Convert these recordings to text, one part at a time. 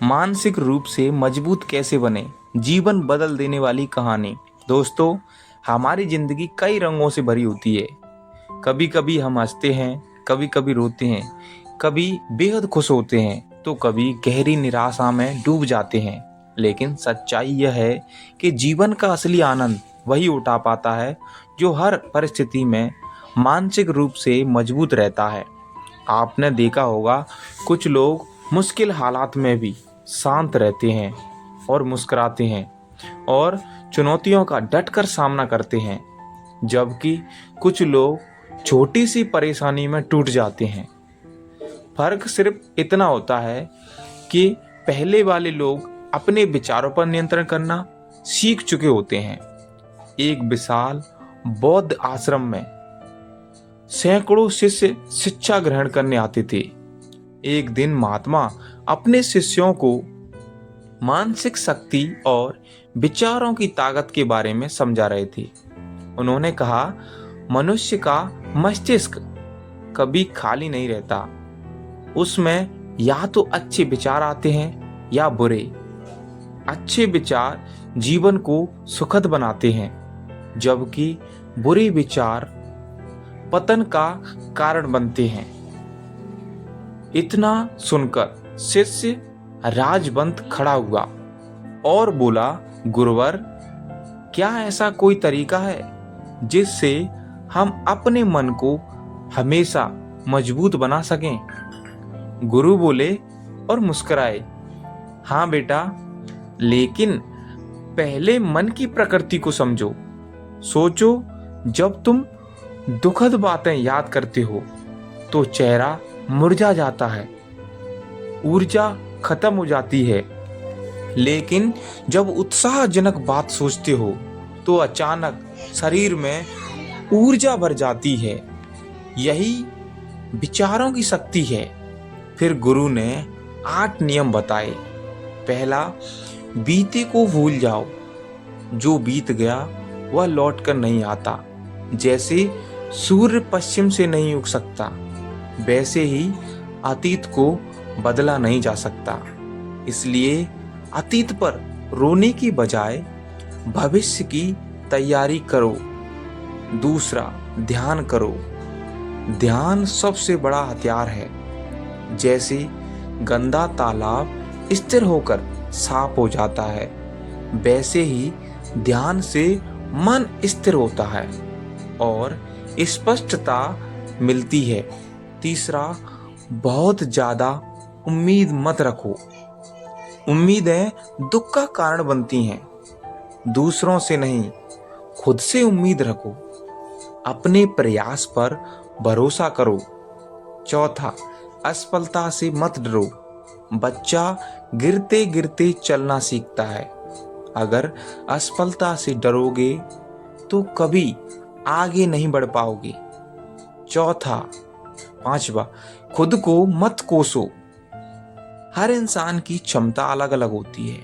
मानसिक रूप से मजबूत कैसे बने, जीवन बदल देने वाली कहानी। दोस्तों, हमारी जिंदगी कई रंगों से भरी होती है। कभी कभी हम हंसते हैं, कभी कभी रोते हैं, कभी बेहद खुश होते हैं, तो कभी गहरी निराशा में डूब जाते हैं। लेकिन सच्चाई यह है कि जीवन का असली आनंद वही उठा पाता है जो हर परिस्थिति में मानसिक रूप से मजबूत रहता है। आपने देखा होगा, कुछ लोग मुश्किल हालात में भी शांत रहते हैं और मुस्कुराते हैं और चुनौतियों का डटकर सामना करते हैं, जबकि कुछ लोग छोटी सी परेशानी में टूट जाते हैं। फर्क सिर्फ इतना होता है कि पहले वाले लोग अपने विचारों पर नियंत्रण करना सीख चुके होते हैं। एक विशाल बौद्ध आश्रम में सैकड़ों शिष्य शिक्षा ग्रहण करने आते थे। एक दिन महात्मा अपने शिष्यों को मानसिक शक्ति और विचारों की ताकत के बारे में समझा रहे थे। उन्होंने कहा, मनुष्य का मस्तिष्क कभी खाली नहीं रहता। उसमें या तो अच्छे विचार आते हैं या बुरे। अच्छे विचार जीवन को सुखद बनाते हैं, जबकि बुरे विचार पतन का कारण बनते हैं। इतना सुनकर शिष्य राजवंत खड़ा हुआ और बोला, गुरुवर, क्या ऐसा कोई तरीका है जिससे हम अपने मन को हमेशा मजबूत बना सकें? गुरु बोले और मुस्कुराए, हाँ बेटा, लेकिन पहले मन की प्रकृति को समझो। सोचो, जब तुम दुखद बातें याद करते हो तो चेहरा मुरझा जाता है, ऊर्जा खत्म हो जाती है। लेकिन जब उत्साहजनक बात सोचते हो तो अचानक शरीर में ऊर्जा भर जाती है। यही विचारों की शक्ति है। फिर गुरु ने 8 नियम बताए। पहला, बीते को भूल जाओ। जो बीत गया वह लौट कर नहीं आता। जैसे सूर्य पश्चिम से नहीं उग सकता, वैसे ही अतीत को बदला नहीं जा सकता। इसलिए अतीत पर रोने की बजाय भविष्य की तैयारी करो। दूसरा, ध्यान करो। ध्यान सबसे बड़ा हथियार है। जैसे गंदा तालाब स्थिर होकर साफ हो जाता है, वैसे ही ध्यान से मन स्थिर होता है और स्पष्टता मिलती है। तीसरा, बहुत ज्यादा उम्मीद मत रखो। उम्मीदें दुख का कारण बनती हैं। दूसरों से नहीं, खुद से उम्मीद रखो। अपने प्रयास पर भरोसा करो। चौथा, असफलता से मत डरो। बच्चा गिरते गिरते चलना सीखता है। अगर असफलता से डरोगे तो कभी आगे नहीं बढ़ पाओगे। पांचवा, खुद को मत कोसो। हर इंसान की क्षमता अलग अलग होती है।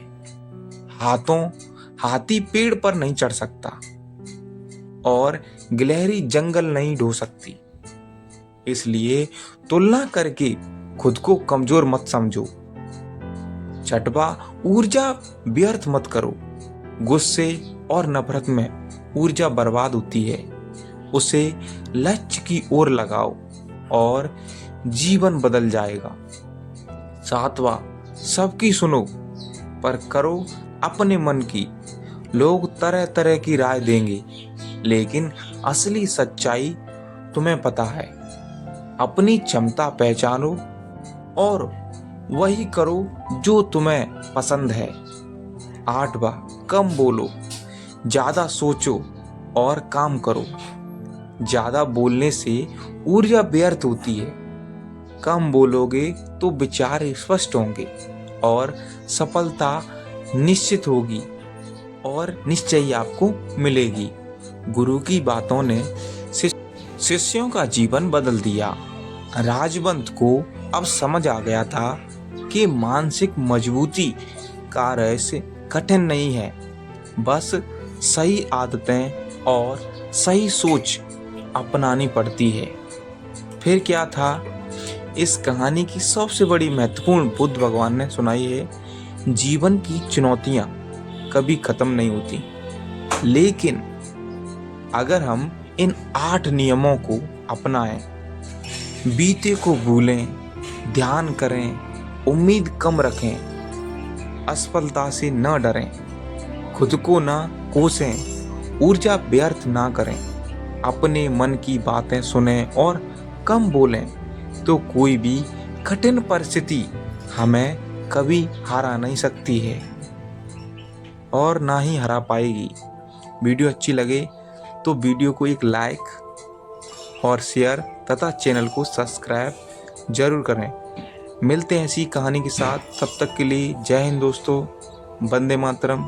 हाथी पेड़ पर नहीं चढ़ सकता और गिलहरी जंगल नहीं ढो सकती। इसलिए तुलना करके खुद को कमजोर मत समझो। छठवां, ऊर्जा व्यर्थ मत करो। गुस्से और नफरत में ऊर्जा बर्बाद होती है। उसे लक्ष्य की ओर लगाओ और जीवन बदल जाएगा। सातवां, सबकी सुनो पर करो अपने मन की। लोग तरह तरह की राय देंगे, लेकिन असली सच्चाई तुम्हें पता है। अपनी क्षमता पहचानो और वही करो जो तुम्हें पसंद है। 8वां, कम बोलो, ज्यादा सोचो और काम करो। ज्यादा बोलने से ऊर्जा व्यर्थ होती है। कम बोलोगे तो विचार स्पष्ट होंगे और सफलता निश्चित होगी और निश्चय आपको मिलेगी। गुरु की बातों ने शिष्यों का जीवन बदल दिया। राजवंत को अब समझ आ गया था कि मानसिक मजबूती का रहस्य कठिन नहीं है, बस सही आदतें और सही सोच अपनानी पड़ती है। फिर क्या था इस कहानी की सबसे बड़ी महत्वपूर्ण बुद्ध भगवान ने सुनाई है, जीवन की चुनौतियां कभी खत्म नहीं होती, लेकिन अगर हम इन 8 नियमों को अपनाएं, बीते को भूलें, ध्यान करें, उम्मीद कम रखें, असफलता से न डरें, खुद को ना कोसें, ऊर्जा व्यर्थ ना करें, अपने मन की बातें सुनें और कम बोलें, तो कोई भी कठिन परिस्थिति हमें कभी हरा नहीं सकती है और ना ही हरा पाएगी। वीडियो अच्छी लगे तो वीडियो को एक लाइक और शेयर तथा चैनल को सब्सक्राइब जरूर करें। मिलते हैं ऐसी कहानी के साथ, तब तक के लिए जय हिंद दोस्तों, वंदे मातरम।